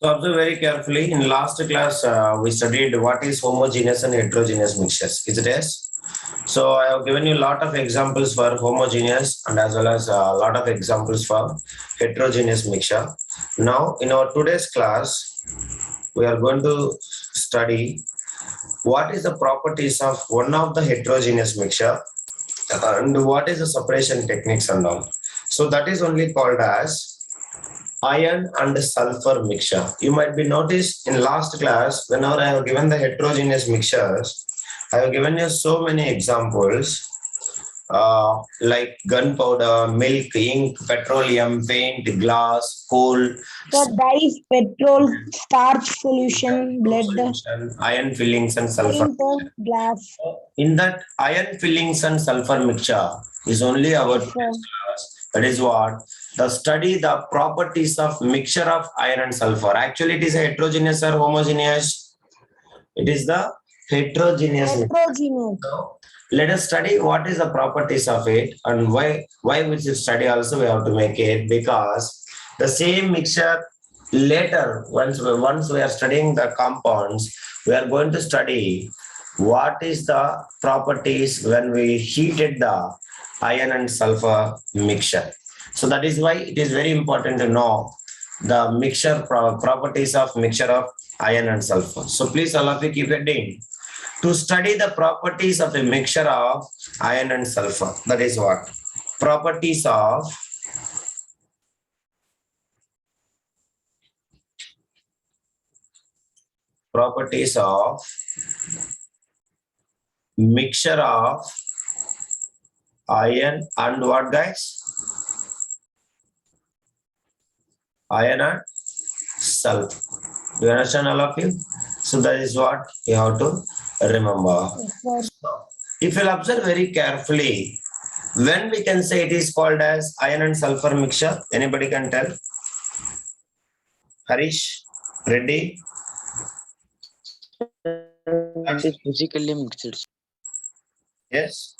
So observe very carefully. In last class, we studied what is homogeneous and heterogeneous mixtures. Is it yes? So I have given you a lot of examples for homogeneous and as well as a lot of examples for heterogeneous mixture. Now in our today's class, we are going to study what is the properties of one of the heterogeneous mixture and what is the separation techniques and all. So that is only called as iron and sulfur mixture. You might be noticed in last class, whenever I have given the heterogeneous mixtures, I have given you so many examples like gunpowder, milk, ink, petroleum, paint, glass, coal, The dyes, petrol, starch solution, blood, solution, iron fillings and sulfur. paint, glass. In that iron fillings and sulfur mixture is only our Yes, sir. class. That is what the study the properties of mixture of iron and sulfur. Actually, it is a heterogeneous or homogeneous. It is the heterogeneous. Heterogeneous. So let us study what is the properties of it and why we should study also we have to make it because the same mixture later once we are studying the compounds we are going to study what is the properties when we heated the iron and sulfur mixture. So that is why it is very important to know the mixture properties of mixture of iron and sulfur. So please all of you keep it in to study the properties of a mixture of iron and sulfur. That is what? Properties of mixture of iron and what guys? Iron and sulfur. Do you understand all of you? So that is what you have to remember. Yes, If you'll observe very carefully, when we can say it is called as iron and sulfur mixture, anybody can tell? Harish, Reddy? It is physically mixed. Yes.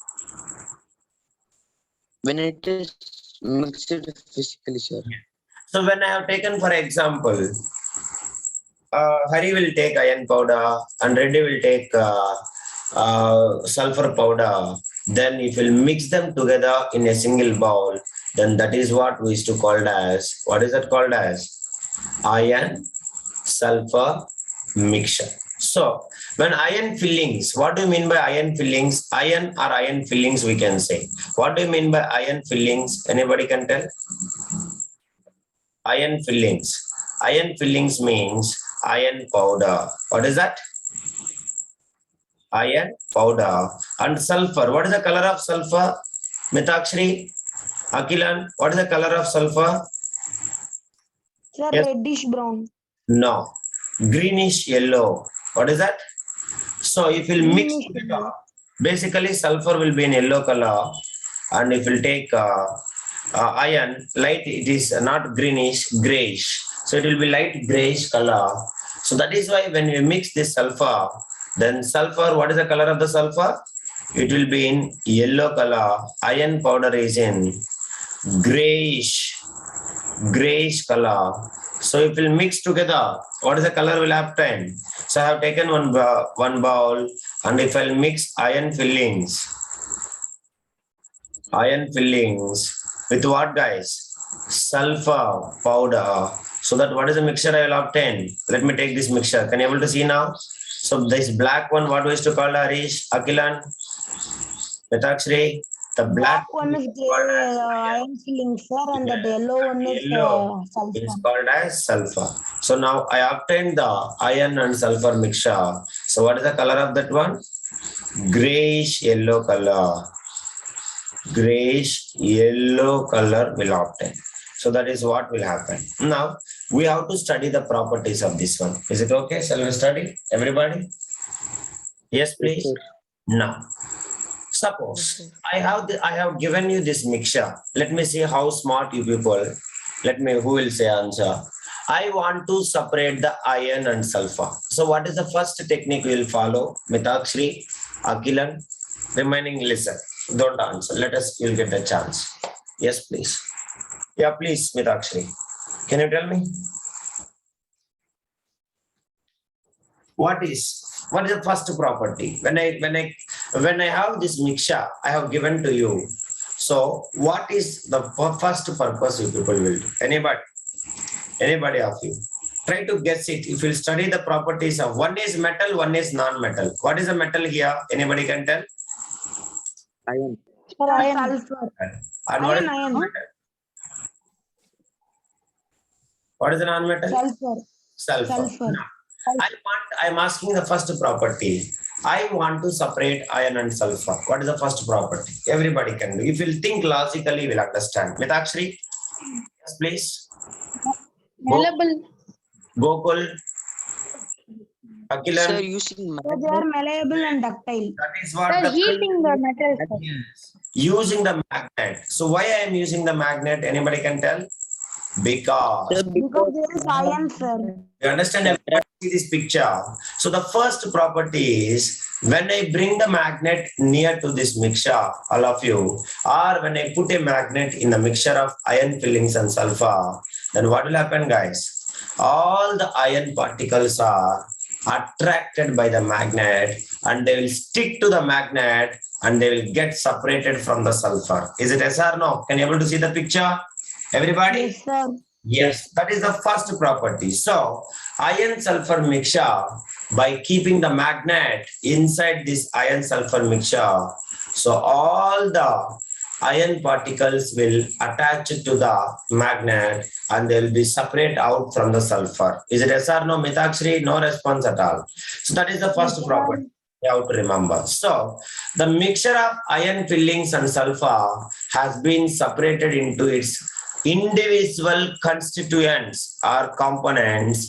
When it is mixed physically, sir. So when I have taken for example, Hari will take iron powder and Reddy will take sulfur powder. Then if we'll mix them together in a single bowl, then that is what we used to call as, what is that called as? Iron sulfur mixture. So when iron fillings, what do you mean by iron fillings? Iron or iron fillings we can say. What do you mean by iron fillings? Anybody can tell? Iron fillings. Iron fillings means iron powder. What is that? Iron powder. And sulfur. What is the color of sulfur? Mitakshri, Akilan, what is the color of sulfur? sir, Yes. reddish brown. No. Greenish yellow. What is that? So if we'll mix Greenish together, yellow. basically sulfur will be in yellow color. And if we'll take iron, light, it is not greenish, grayish. So it will be light grayish color. So that is why when we mix this sulfur, then sulfur, what is the color of the sulfur? It will be in yellow color. Iron powder is in grayish color. So if we'll mix together, what is the color we'll obtain? So I have taken one bowl and if I'll mix iron fillings with what guys? Sulfur powder. So that what is the mixture I will obtain? Let me take this mixture. Can you able to see now? So this black one, what we used to call Harish, Akilan, Mitakshri? The black One is iron filling, sir, and the yellow one is yellow sulfur. is called as sulfur. So now I obtained the iron and sulfur mixture. So what is the color of that one? Grayish yellow color. Grayish yellow color will obtain. So that is what will happen. Now we have to study the properties of this one. Is it okay? Shall we study? Everybody? Yes, please. Yes, Now, suppose I have given you this mixture. Let me see how smart you people. Who will say answer? I want to separate the iron and sulfur. So what is the first technique we will follow? Mitakshri, Akilan, remaining listen. Don't answer. Let us, you'll get the chance. Yes, please. Yeah, please, Mitakshri. Can you tell me? what is the first property? When I have this mixture, I have given to you. So what is the first purpose you people will do? Anybody of you? Try to guess it. If you study the properties of one is metal, one is non-metal. What is the metal here? Anybody can tell? Iron. Sir, iron. Sulphur. And what is Iron. non-metal? What is the non-metal? Sulphur. Sulfur. Sulphur. Now, I'm asking the first property. I want to separate iron and sulfur. What is the first property? Everybody can do. If you think logically, we'll understand. Mitakshri, yes, please. Malleable. Gokul, Sir, Akilan, using So they are malleable and ductile. that is what Sir, the heating the metal. Yes. Using the magnet. So why I am using the magnet? Anybody can tell? Because Sir, Because there is iron, sir. you understand, everybody see this picture. So the first property is when I bring the magnet near to this mixture, all of you, or when I put a magnet in the mixture of iron fillings and sulfur, then what will happen, guys? All the iron particles are attracted by the magnet and they will stick to the magnet and they will get separated from the sulfur. Is it yes or no? Can you able to see the picture? Everybody? Yes, sir. Yes, that is the first property. So, iron sulfur mixture, by keeping the magnet inside this iron sulfur mixture, so all the iron particles will attach to the magnet and they will be separate out from the sulfur. Is it yes or no, Mitakshri? No response at all. So, that is the first Yes, property. You have to remember. So, the mixture of iron fillings and sulfur has been separated into its individual constituents or components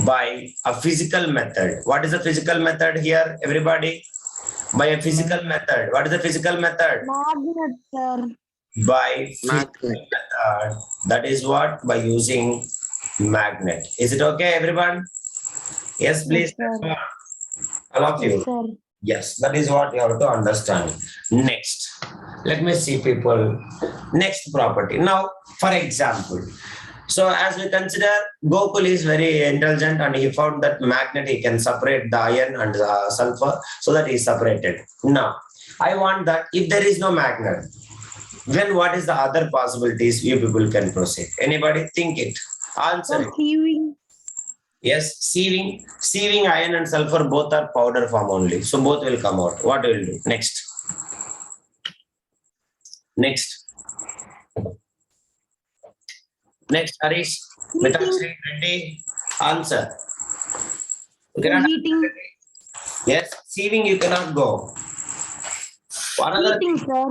by a physical method. What is the physical method here, everybody? By a physical method. What is the physical method? Magnet, sir. By physical magnet. method. That is what? By using magnet. Is it okay, everyone? Yes, please. Yes, sir. All of you. Yes, sir. Yes, that is what you have to understand. Next, let me see people. Next property. Now, for example, so as we consider, Gokul is very intelligent and he found that magnet, he can separate the iron and the sulfur so that he separated. Now, I want that if there is no magnet, then what is the other possibilities you people can proceed? Anybody think it? Answer Sir, it. sieving. Yes, sieving iron and sulfur both are powder form only. So both will come out. What will do? Next. Next, Harish. Mitakshri, Reddy. Answer. You cannot- Heating. Yes, sieving you cannot go. Another Heating, sir.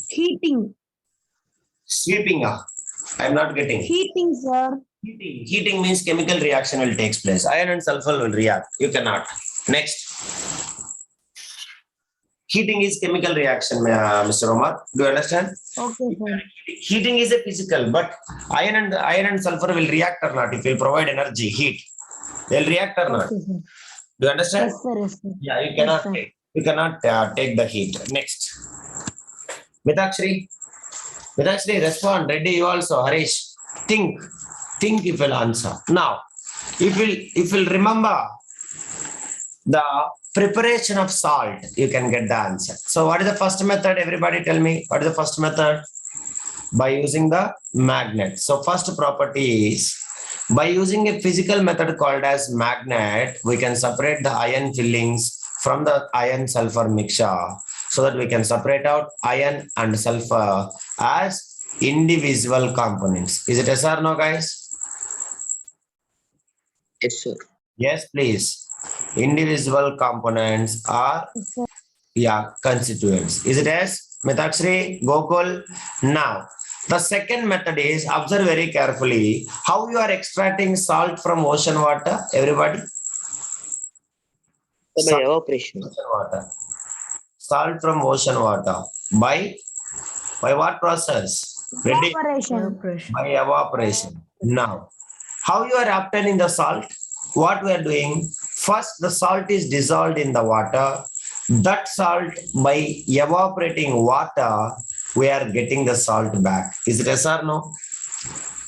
Heating. sweeping up. I'm not getting. Heating, sir. Heating means chemical reaction will take place. Iron and sulfur will react. You cannot. Next. Heating is chemical reaction, Mr. Omar. Do you understand? Okay, sir. Heating is a physical, but iron and sulfur will react or not. It will provide energy, heat. They'll react or not. Okay, sir. Do you understand? Yes, sir. Yes, sir. Yeah, you Yes, cannot sir. take. You cannot take the heat. Next. Mitakshri, respond. Reddy, you also. Harish, think if you'll answer. Now, if you'll remember the preparation of salt, you can get the answer. So what is the first method? Everybody tell me, what is the first method? By using the magnet. So first property is, by using a physical method called as magnet, we can separate the iron fillings from the iron sulfur mixture so that we can separate out iron and sulfur as individual components. Is it yes or no, guys? Yes, sir. Yes, please. Individual components are, constituents. Is it yes? Mitakshri, Gokul. Now, the second method is, observe very carefully how you are extracting salt from ocean water. Everybody? By evaporation. Ocean water. Salt from ocean water. By what process? Ready? Evaporation. By evaporation. Now, how you are obtaining the salt? What we are doing? First, the salt is dissolved in the water. That salt, by evaporating water, we are getting the salt back. Is it yes or no?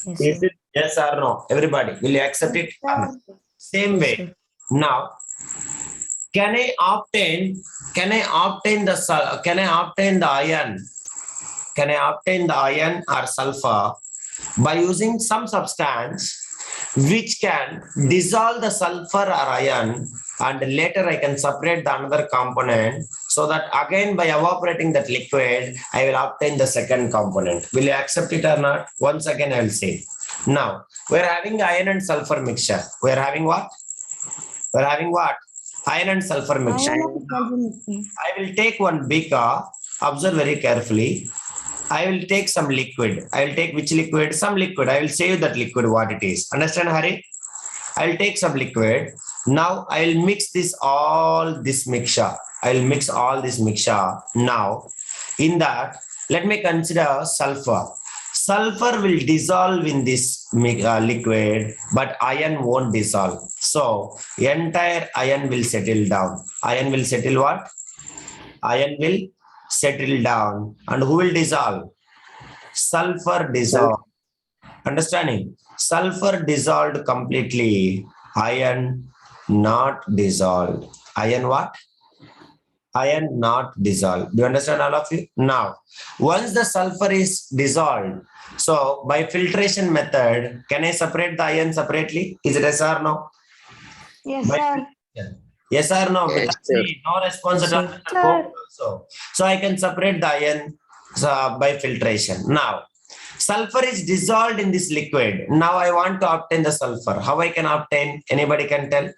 Yes, Is sir. it yes or no? Everybody, will you accept it? Sir. Same way. Now, can I obtain the iron? Can I obtain the iron or sulfur by using some substance which can dissolve the sulfur or iron, and later I can separate the another component, so that again by evaporating that liquid I will obtain the second component. Will you accept it or not? Once again I will say. Now we are having iron and sulfur mixture. We are having what? We are having what? Iron and sulfur mixture. Iron and sulfur mixture. I will take one beaker. Observe very carefully. I will take some liquid. I will take which liquid? Some liquid. I will say you that liquid what it is. Understand, Hari? I will take some liquid. Now I will mix all this mixture. I will mix all this mixture. Now in that, let me consider sulfur. Sulfur will dissolve in this liquid, but iron won't dissolve. So entire iron will settle down. Iron will settle what? Iron will settle down. And who will dissolve? Sulfur dissolve. Understanding? Sulfur dissolved completely. Iron not dissolved. Iron what? Iron not dissolved. Do you understand, all of you? Now, once the sulfur is dissolved, so by filtration method, can I separate the iron separately? Is it yes or no? Yes, By sir. yes or no? Yes, sir. No response at all. Sir. So I can separate the iron by filtration. Now, sulfur is dissolved in this liquid. Now I want to obtain the sulfur. How I can obtain? Anybody can tell?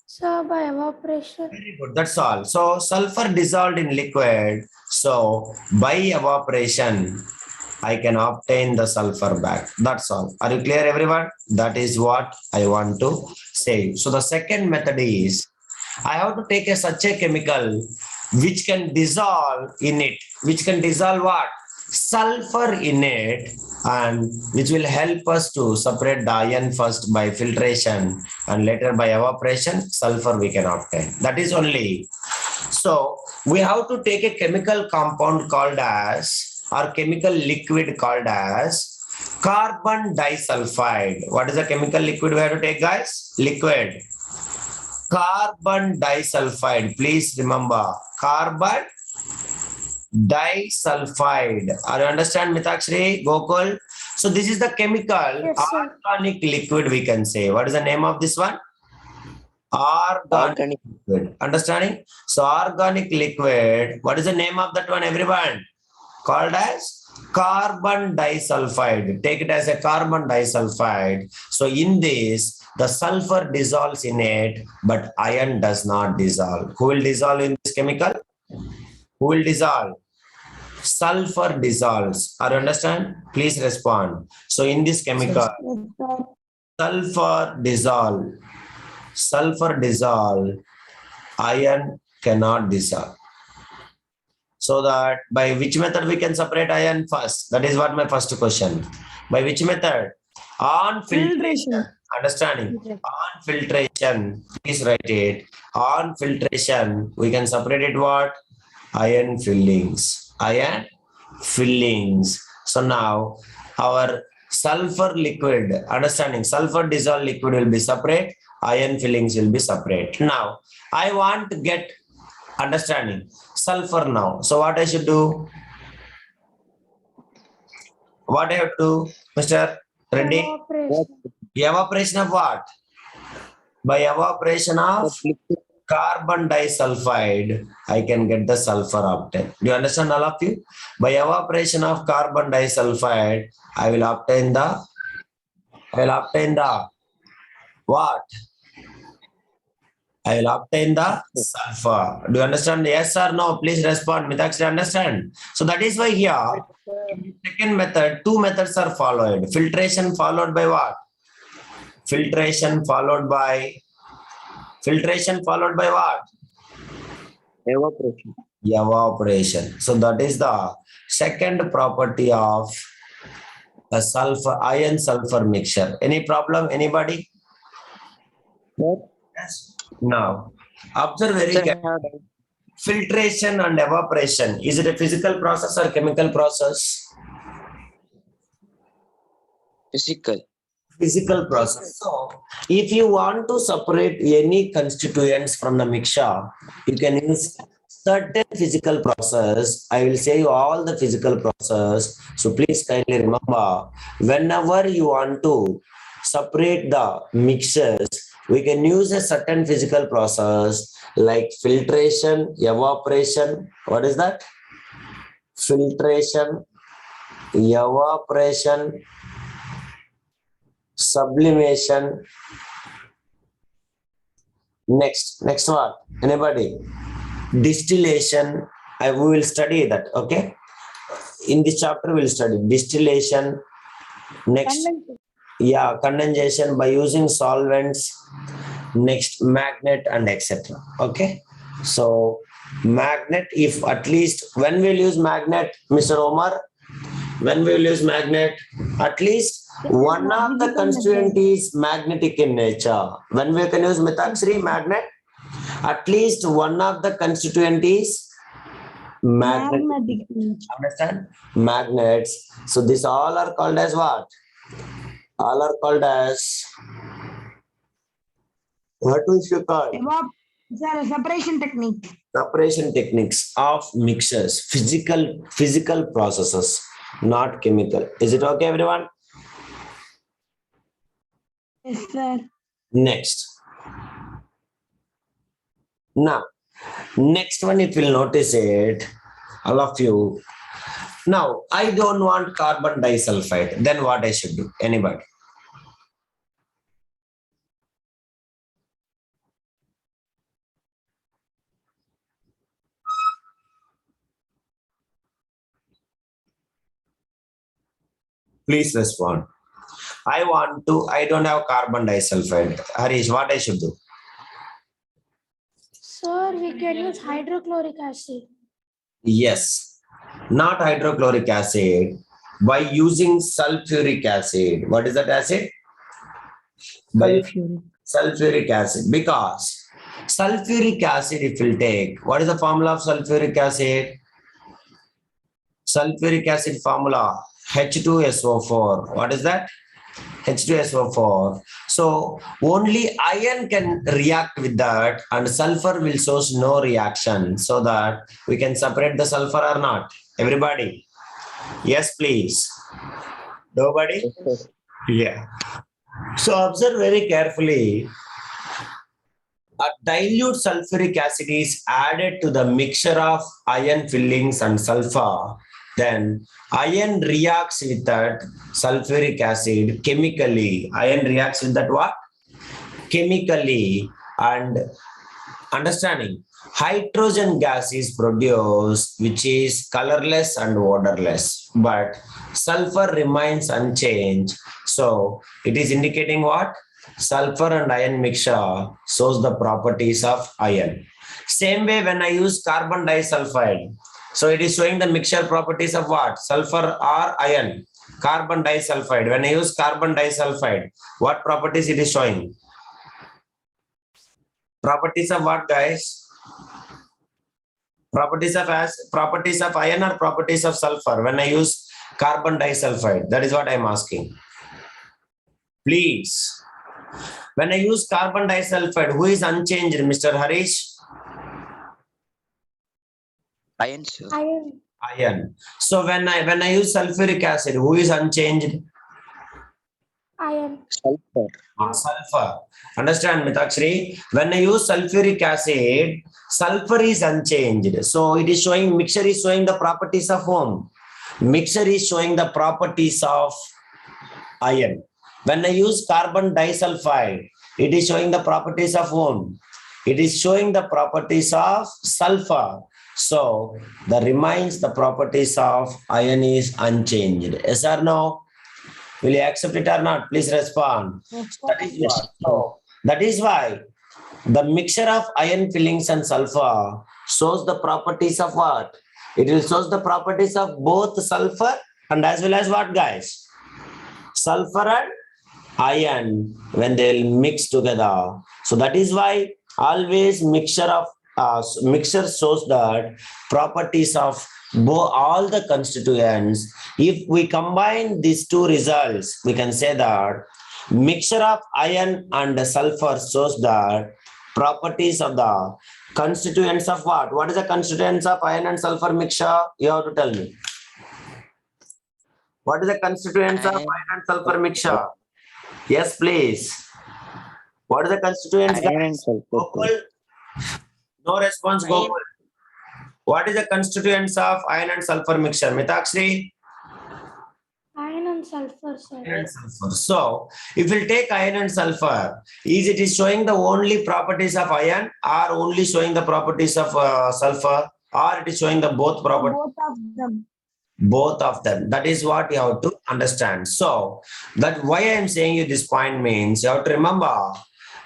So by evaporation. Very good. That's all. So sulfur dissolved in liquid. So by evaporation, I can obtain the sulfur back. That's all. Are you clear, everyone? That is what I want to say. So the second method is, I have to take such a chemical which can dissolve in it. Which can dissolve what? Sulfur in it, and which will help us to separate the iron first by filtration, and later by evaporation sulfur we can obtain. That is only. So we have to take a chemical compound called as, or chemical liquid called as carbon disulfide. What is the chemical liquid we have to take, guys? Liquid carbon disulfide. Please remember, carbon disulfide. Are you understand, Mitakshri, Gokul? So this is the chemical, Yes, sir. organic liquid we can say. What is the name of this one? Organic liquid. Understanding? So organic liquid, what is the name of that one, everyone? Called as carbon disulfide. Take it as a carbon disulfide. So in this, the sulfur dissolves in it, but iron does not dissolve. Who will dissolve in this chemical? Who will dissolve? Sulfur dissolves. Are you understand? Please respond. So in this chemical, sulfur dissolve. Sulfur dissolve. Iron cannot dissolve. So that by which method we can separate iron first? That is what my first question. By which method? On filtration. Understanding? On filtration. Please write it. On filtration, we can separate it what? Iron fillings. Iron fillings. So now our sulfur liquid, understanding, sulfur dissolved liquid will be separate, iron fillings will be separate. Now I want to get understanding sulfur now. So what I should do? What I have to do, Mr. Reddy? Evaporation. Evaporation of what? By evaporation of carbon disulfide, I can get the sulfur obtained. Do you understand, all of you? By evaporation of carbon disulfide, I will obtain the what? I will obtain the sulfur. Do you understand? Yes or no? Please respond. Mitakshri, understand? So that is why here, in the second method, two methods are followed. Filtration followed by what? Filtration followed by what? Evaporation. Evaporation. So that is the second property of a sulfur, iron sulfur mixture. Any problem? Anybody? Yes. Now, observe very carefully. Filtration and evaporation. Is it a physical process or chemical process? Physical. Physical process. So, if you want to separate any constituents from the mixture, you can use certain physical process. I will say you all the physical process. So please kindly remember, whenever you want to separate the mixtures, we can use a certain physical process like filtration, evaporation. What is that? Filtration, evaporation, sublimation. Next one. Anybody? Distillation. We will study that. Okay. In this chapter, we'll study distillation. Next, yeah, condensation by using solvents. Next, magnet and etc. Okay. So, magnet. If at least when we'll use magnet, Mr. Omar, when we will use magnet, at least one of the constituent is magnetic in nature. When we can use methoxy magnet, at least one of the constituent is magnetic. Understand? Magnets. So these all are called as what? All are called as what we should call? Separation technique. Separation techniques of mixtures, physical processes, not chemical. Is it okay, everyone? Yes, sir. Next. Now, next one, if you'll notice it, all of you. Now, I don't want carbon disulfide. Then what I should do? Anybody? Please respond. I don't have carbon disulfide. Harish, what I should do? Sir, we can use hydrochloric acid. Yes, not hydrochloric acid, by using sulfuric acid. What is that acid? By sulfuric acid. Because sulfuric acid, if you take, what is the formula of sulfuric acid? Sulfuric acid formula H2SO4. What is that? H2SO4. So only iron can react with that, and sulfur will show no reaction, so that we can separate the sulfur or not. Everybody? Yes, please. Nobody? Yeah. So observe very carefully. A dilute sulfuric acid is added to the mixture of iron fillings and sulfur. Then iron reacts with that sulfuric acid chemically. Iron reacts with that what? Chemically. And understanding, hydrogen gas is produced, which is colorless and odorless, but sulfur remains unchanged. So it is indicating what? Sulfur and iron mixture shows the properties of iron. Same way when I use carbon disulfide, so it is showing the mixture properties of what? Sulfur or iron. Carbon disulfide. When I use carbon disulfide, what properties it is showing? Properties of what, guys? Properties of iron or properties of sulfur when I use carbon disulfide? That is what I am asking. Please. When I use carbon disulfide, who is unchanged, Mr. Harish? Iron, sir. Iron. So when I use sulfuric acid, who is unchanged? Iron. Sulphur. Sulfur. Understand, Mitakshri? When I use sulfuric acid, sulfur is unchanged. So it is showing, mixture is showing the properties of whom? Mixture is showing the properties of iron. When I use carbon disulfide, it is showing the properties of whom? It is showing the properties of sulfur. So the remains the properties of iron is unchanged. Yes or no? Will you accept it or not? Please respond. That is what. So that is why the mixture of iron fillings and sulfur shows the properties of what? It will show the properties of both sulfur and as well as what, guys? Sulfur and iron when they will mix together. So that is why always mixture shows that properties of all the constituents. If we combine these two results, we can say that Mixture of iron and sulfur shows the properties of the constituents of what? What is the constituents of iron and sulfur mixture? You have to tell me. What is the constituents of Iron, iron and sulfur mixture? Yes, please. What is the constituents, iron and guys? sulfur. Gokul? No response, Gokul. What is the constituents of iron and sulfur mixture? Mitakshri? Iron and sulfur, sir. Iron and sulfur. So, if we take iron and sulfur, it is showing the only properties of iron or only showing the properties of sulfur, or it is showing the both properties? Both of them. Both of them. That is what you have to understand. So that why I am saying you this point means you have to remember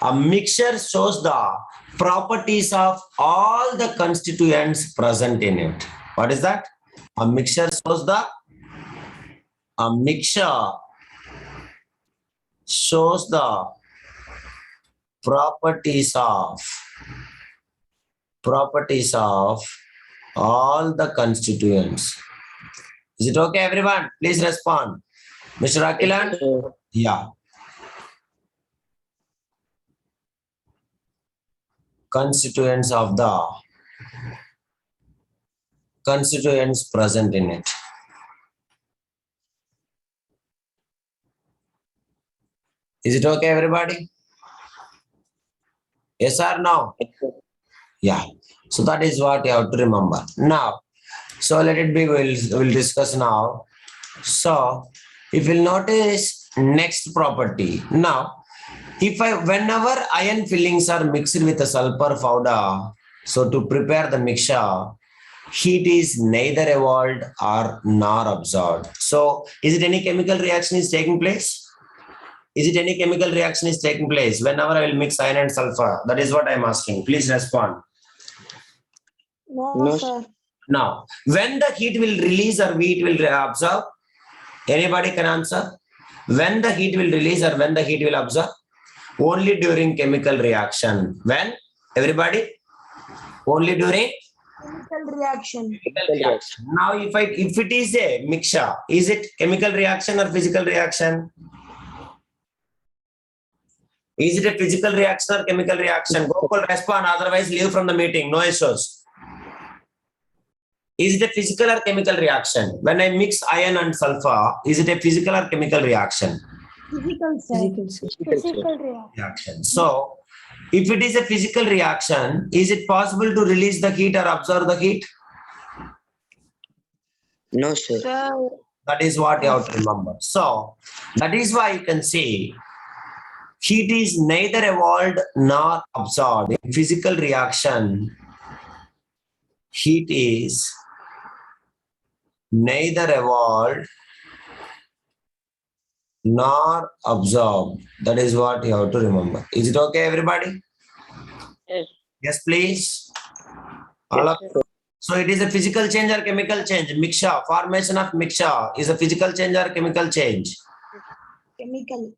a mixture shows the properties of all the constituents present in it. What is that? A mixture shows the properties of all the constituents. Is it okay, everyone? Please respond. Mr. Akilan? Yeah. Constituents present in it. Is it okay, everybody? Yes or no? Yeah. So that is what you have to remember. Now, so let it be, we'll discuss now. So if you'll notice next property. Now, whenever iron fillings are mixed with a sulfur powder, so to prepare the mixture, heat is neither evolved or nor absorbed. So is it any chemical reaction is taking place? Is it any chemical reaction is taking place whenever I will mix iron and sulfur? That is what I'm asking. Please respond. No, sir. Now, when the heat will release or heat will absorb? Anybody can answer? When the heat will release or when the heat will absorb? Only during chemical reaction. When? Everybody? Only during? Chemical reaction. Chemical reaction. Now, if it is a mixture, is it chemical reaction or physical reaction? Is it a physical reaction or chemical reaction? Gokul, respond, otherwise leave from the meeting. No issues. Is it a physical or chemical reaction? When I mix iron and sulfur, is it a physical or chemical reaction? Physical, sir. Physical Reaction. So, if it is a physical reaction, is it possible to release the heat or absorb the heat? No, sir. Sir, That is what you have to remember. So, that is why you can see heat is neither evolved nor absorbed. In physical reaction, heat is neither evolved nor absorbed. That is what you have to remember. Is it okay, everybody? Yes. Yes, please. All of you. So it is a physical change or chemical change? Mixture, formation of mixture is a physical change or chemical change? chemical.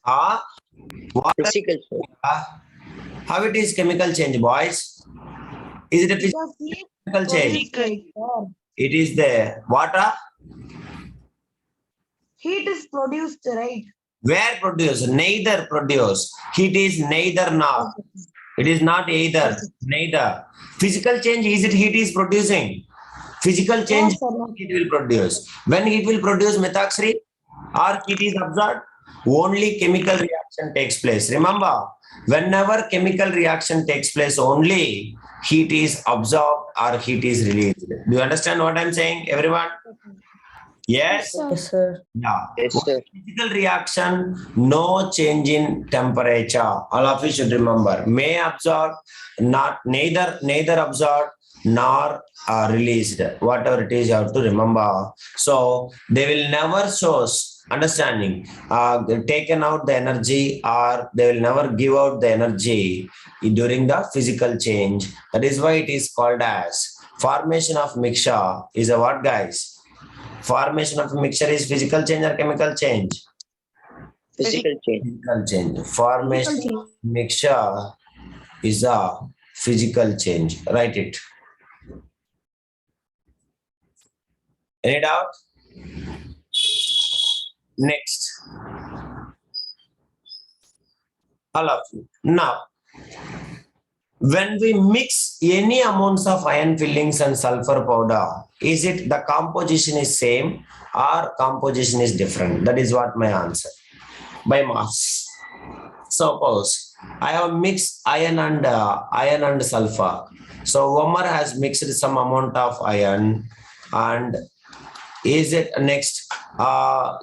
What? Physical, sir. How it is chemical change, boys? Is it a Because heat physical change? produced, right, sir. It is the water. Heat is produced, right? Where produce? Neither produce. Heat is neither nor. It is not either. Neither. Physical change, is it heat is producing? Physical change, No, sir, no. heat will produce. When heat will produce, Mitakshri, or heat is absorbed, only chemical reaction takes place. Remember, whenever chemical reaction takes place, only heat is absorbed or heat is released. Do you understand what I'm saying, everyone? Yes? Yes, sir. Yeah. Yes, sir. Physical reaction, no change in temperature. All of you should remember. May absorb, neither absorbed nor released. Whatever it is, you have to remember. So they will never show understanding, taken out the energy, or they will never give out the energy during the physical change. That is why it is called as formation of mixture is a what, guys? Formation of mixture is physical change or chemical change? Physical change. Physical change. Formation of mixture is a physical change. Write it. Any doubt? Next. All of you. Now, when we mix any amounts of iron fillings and sulfur powder, is it the composition is same or composition is different? That is what my answer. By mass. Suppose I have mixed iron and sulfur. So Omar has mixed some amount of iron, and is it next?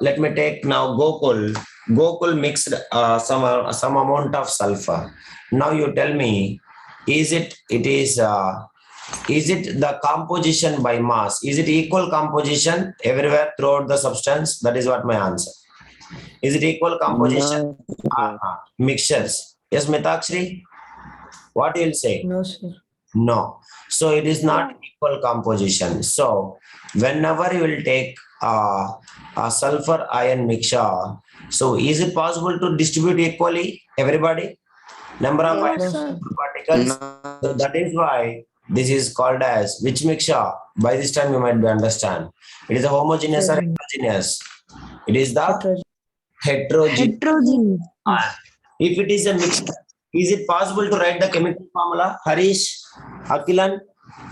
Let me take now Gokul. Gokul mixed some amount of sulfur. Now you tell me, is it is it the composition by mass? Is it equal composition everywhere throughout the substance? That is what my answer. Is it equal composition? No, sir. Mixtures. Yes, Mitakshri? What you'll say? No, sir. No. So it is not equal composition. So whenever you will take a sulfur iron mixture, so is it possible to distribute equally everybody? Number of Yes, iron sir. particles. No, So that is why this is called as which mixture? By this time you might be understand. It is a homogeneous or heterogeneous. It is the heterogeneous. Heterogeneous. If it is a mixture, is it possible to write the chemical formula? Harish, Akilan,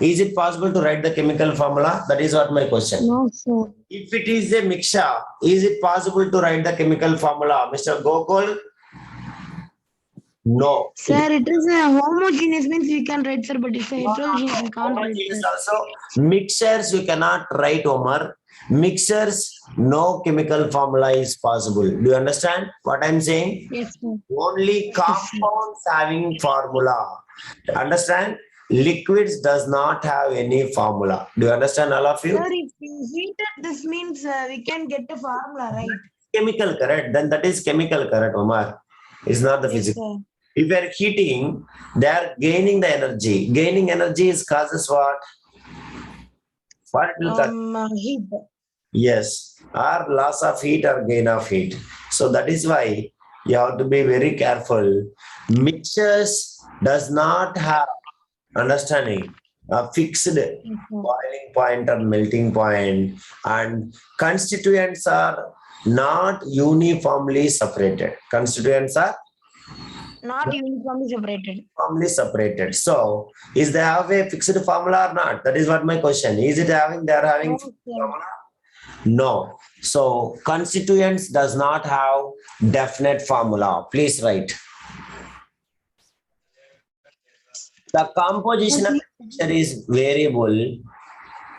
is it possible to write the chemical formula? That is what my question. No, sir. If it is a mixture, is it possible to write the chemical formula? Mr. Gokul? No. Sir, it is a homogeneous means we can write, sir, but it's a heterogeneous we can't write, Homogeneous sir. also. Mixtures you cannot write, Omar. Mixtures, no chemical formula is possible. Do you understand what I'm saying? Yes, sir. Only compounds having formula. Understand? Liquids does not have any formula. Do you understand, all of you? Sir, if we heat it, this means we can get a formula, right? Chemical, correct? Then that is chemical, correct, Omar? It's not the Yes, physical. sir. If they are heating, they are gaining the energy. Gaining energy is causes what? What it will cause? Heat. Yes, or loss of heat or gain of heat. So that is why you have to be very careful. Mixtures does not have understanding a fixed boiling point or melting point, and constituents are not uniformly separated. Constituents are Not uniformly separated. uniformly separated. So, is they have a fixed formula or not? That is what my question. Is it having? They are having No, fixed sir. formula? No. So constituents does not have definite formula. Please write. The composition of a mixture is variable.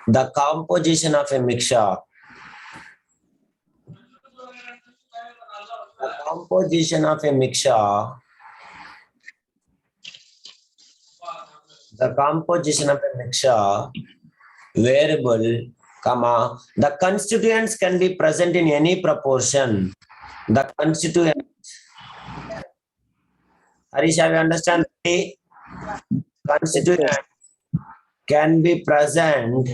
The composition of a mixture. The composition of a mixture. The composition of a mixture variable, comma, the constituents can be present in any proportion. The constituent. Harish, have you understand? The constituent can be present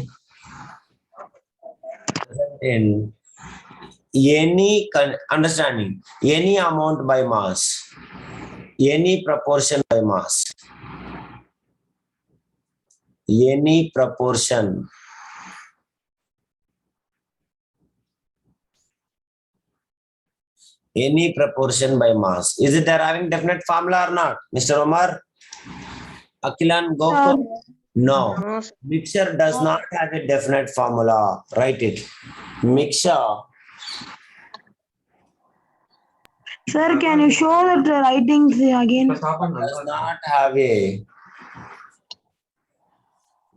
in any understanding, any amount by mass, any proportion by mass, any proportion. Any proportion by mass. Is it they're having definite formula or not? Mr. Omar? Akilan, go for no. No, sir. Mixture does not have a definite formula. Write it. Mixture. Sir, can you show that writings again?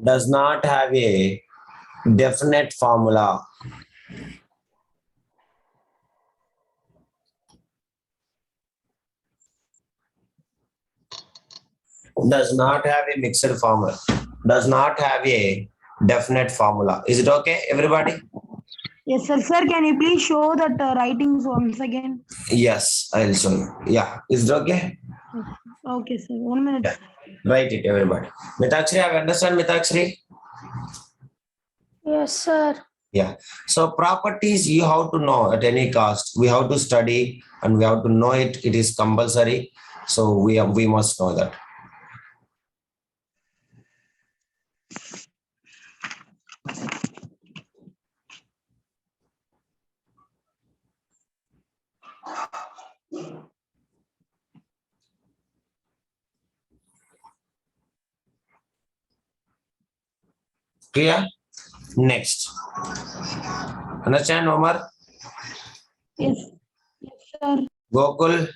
Does not have a definite formula. Does not have a mixed formula. Does not have a definite formula. Is it okay, everybody? Yes, sir. Sir, can you please show that writings once again? Yes, I'll show you. Yeah, is it okay? Okay, sir. 1 minute. Yeah. Write it, everybody. Mitakshri, have you understand Mitakshri? Yes, sir. Yeah. So properties you have to know at any cost. We have to study and we have to know it. It is compulsory. So we must know that. Clear? Next. Understand, Omar? Yes. Yes, sir. Gokul?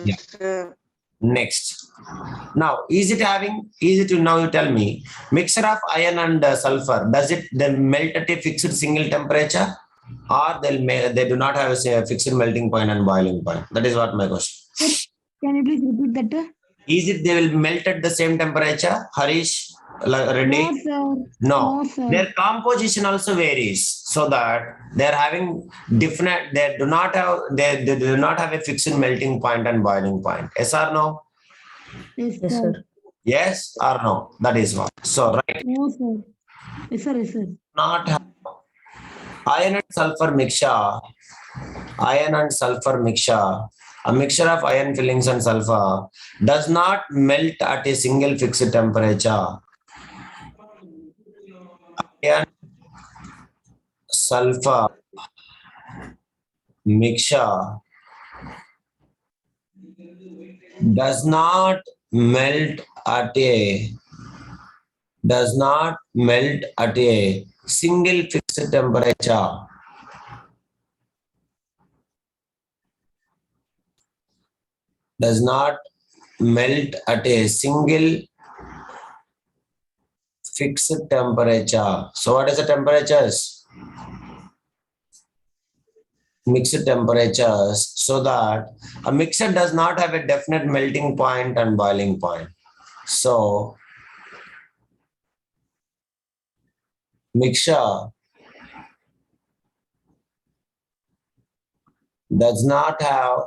Yeah. Sir. Next. Now, is it to now you tell me, mixture of iron and sulfur, does it then melt at a fixed single temperature, or they do not have a fixed melting point and boiling point? That is what my question. Can you please repeat that? Is it they will melt at the same temperature, Harish, Reddy? No, sir. No. No, sir. Their composition also varies, so that they are having different. They do not have a fixed melting point and boiling point. Yes or no? Yes, Yes, sir. sir. Yes or no? That is what. So right, No, sir. Yes, sir. Yes, sir. not have iron and sulfur mixture. Iron and sulfur mixture. A mixture of iron fillings and sulfur does not melt at a single fixed temperature. Iron sulfur mixture does not melt at a single fixed temperature. Does not melt at a single fixed temperature. So what is the temperatures? Mixed temperatures, so that a mixture does not have a definite melting point and boiling point. So mixture does not have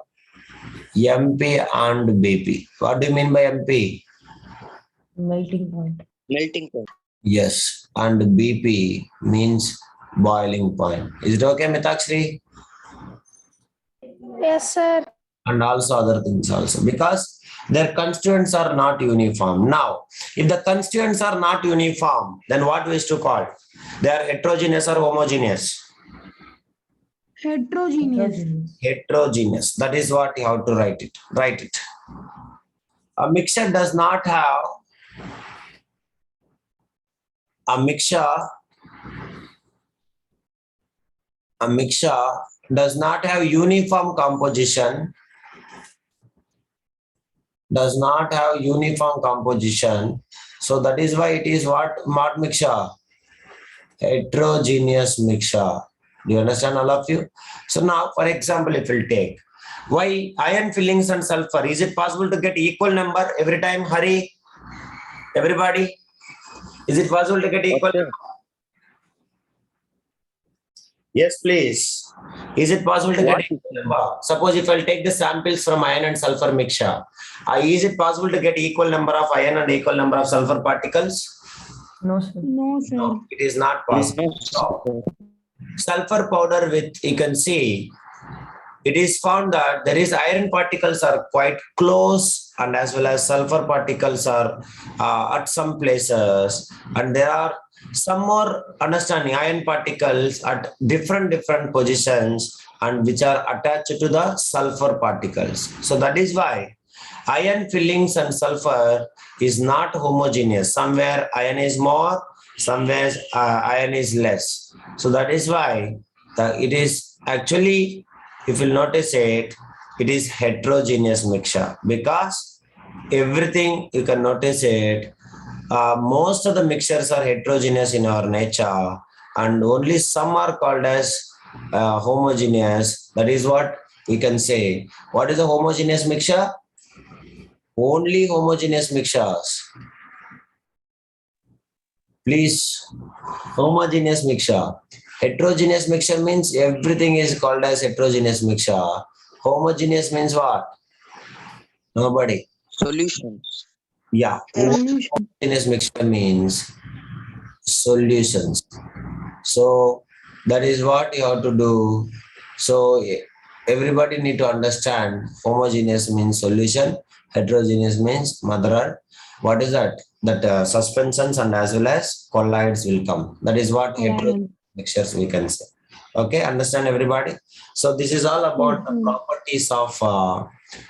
MP and BP. What do you mean by MP? Melting point. Melting point. Yes, and BP means boiling point. Is it okay, Mitakshri? Yes, sir. And also other things also, because their constituents are not uniform. Now, if the constituents are not uniform, then what we is to call? They are heterogeneous or homogeneous? Heterogeneous. Heterogeneous. That is what you have to write it. Write it. A mixture does not have uniform composition. Does not have uniform composition. So that is why it is what mixture? Heterogeneous mixture. Do you understand, all of you? So now, for example, if we'll take, why iron fillings and sulfur, is it possible to get equal number every time? Hari, everybody, is it possible to get equal Okay. number? Yes, please. Is it possible to What get equal number? Suppose if I'll take the samples from iron and sulfur mixture, is it possible to get equal number of iron and equal number of sulfur particles? No, sir. No, sir. No, it is not possible. So, sulfur powder with, you can see, it is found that there is iron particles are quite close, and as well as sulfur particles are at some places, and there are some more understanding iron particles at different positions and which are attached to the sulfur particles. So that is why iron fillings and sulfur is not homogeneous. Somewhere iron is more, somewhere iron is less. So that is why it is actually, if you notice it, it is heterogeneous mixture, because everything you can notice it. Most of the mixtures are heterogeneous in our nature, and only some are called as homogeneous. That is what we can say. What is a homogeneous mixture? Only homogeneous mixtures. Please, homogeneous mixture. Heterogeneous mixture means everything is called as heterogeneous mixture. Homogeneous means what? Nobody. Solutions. Yeah. Solution. Homogeneous mixture means solutions. So that is what you have to do. So everybody need to understand homogeneous means solution, heterogeneous means mother earth. What is that? That suspensions and as well as colloids will come. That is what heterogeneous mixtures we can say. Okay, understand everybody? So this is all about the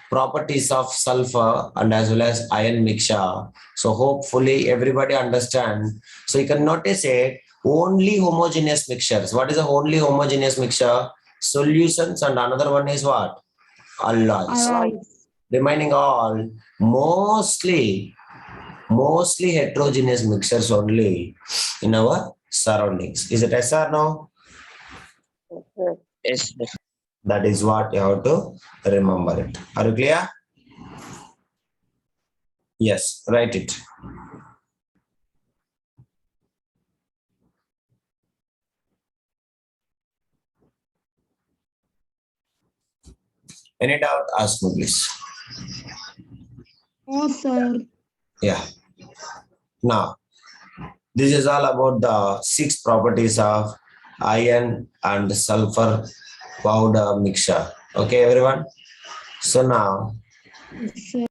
properties of sulfur and as well as iron mixture. So hopefully everybody understand. So you can notice it, only homogeneous mixtures. What is the only homogeneous mixture? Solutions, and another one is what? Alloys. Remaining all mostly heterogeneous mixtures only in our surroundings. Is it yes or no? Yes, sir. That is what you have to remember it. Are you clear? Yes, write it. Any doubt? Ask me, please. No, sir. Yeah. Now, this is all about the 6 properties of iron and sulfur powder mixture. Okay, everyone? So now, Sir.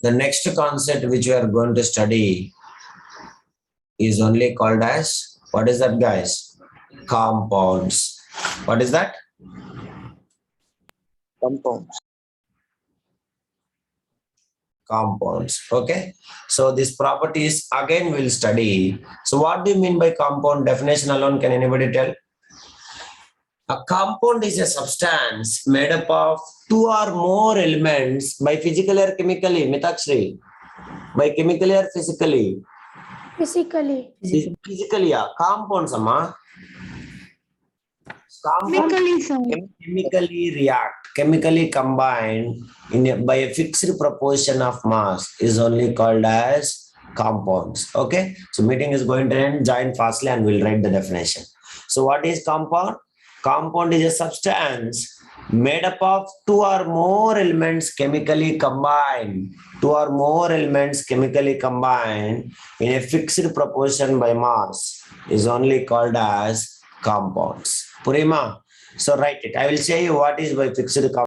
the next concept which we are going to study is only called as, what is that, guys? Compounds. What is that? Compounds. Compounds. Okay. So these properties again we'll study. So what do you mean by compound? Definition alone, can anybody tell? A compound is a substance made up of 2 or more elements by physically or chemically. Mitakshri. By chemically or physically? Physically. Physically, yeah. Compounds, amma. Compounds Chemically, sir. chemically react, chemically combine by a fixed proportion of mass is only called as compounds. Okay. So meeting is going to end. Join fastly and we'll write the definition. So what is compound? Compound is a substance made up of 2 or more elements chemically combined. 2 or more elements chemically combined in a fixed proportion by mass is only called as compounds. Purima. So write it. I will say you what is by fixed compound.